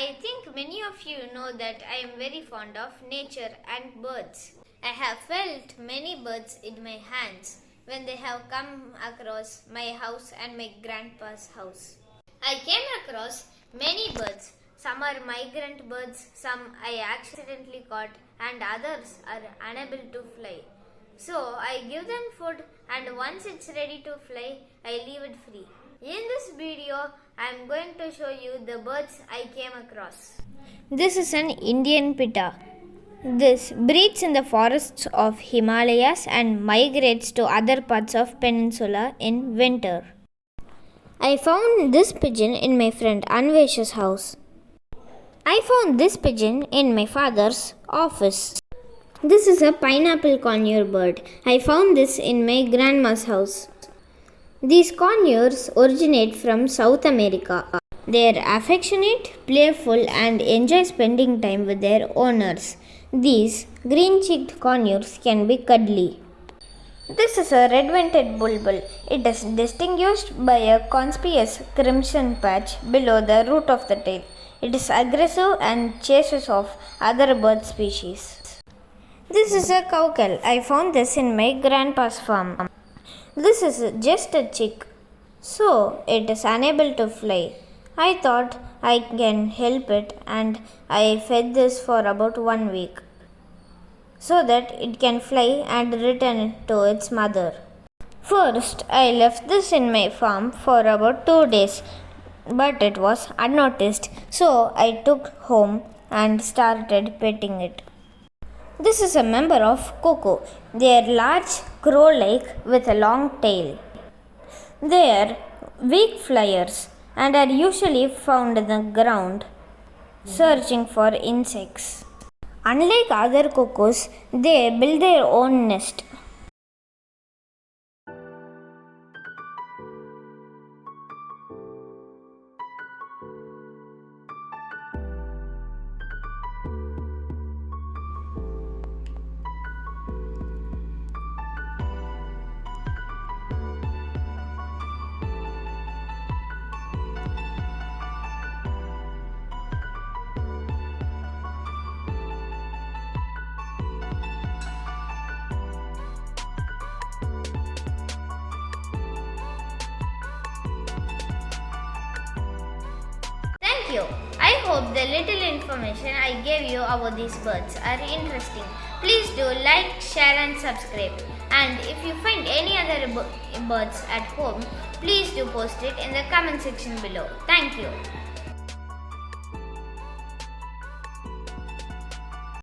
I think many of you know that I am very fond of nature and birds. I have felt many birds in my hands when they have come across my house and my grandpa's house. I came across many birds. Some are migrant birds, some I accidentally caught, and others are unable to fly. So I give them food, and once it's ready to fly, I leave it free. In this video, I am going to show you the birds I came across. This is an Indian pitta. This breeds in the forests of Himalayas and migrates to other parts of peninsula in winter. I found this pigeon in my friend Anvesh's house. I found this pigeon in my father's office. This is a pineapple conure bird. I found this in my grandma's house. These conures originate from South America. They are affectionate, playful, and enjoy spending time with their owners. These green-cheeked conures can be cuddly. This is a red-vented bulbul. It is distinguished by a conspicuous crimson patch below the root of the tail. It is aggressive and chases off other bird species. This is a cowcal. I found this in my grandpa's farm. This is just a chick, so it is unable to fly. I thought I can help it, and I fed this for about 1 week so that it can fly and return to its mother. First, I left this in my farm for about 2 days, but it was unnoticed, so I took home and started petting it. This is a member of cuckoo. They are large, crow-like with a long tail. They are weak flyers and are usually found in the ground, searching for insects. Unlike other cuckoos, they build their own nest. Thank you. I hope the little information I gave you about these birds are interesting. Please do like, share and subscribe. And if you find any other birds at home, please do post it in the comment section below. Thank you.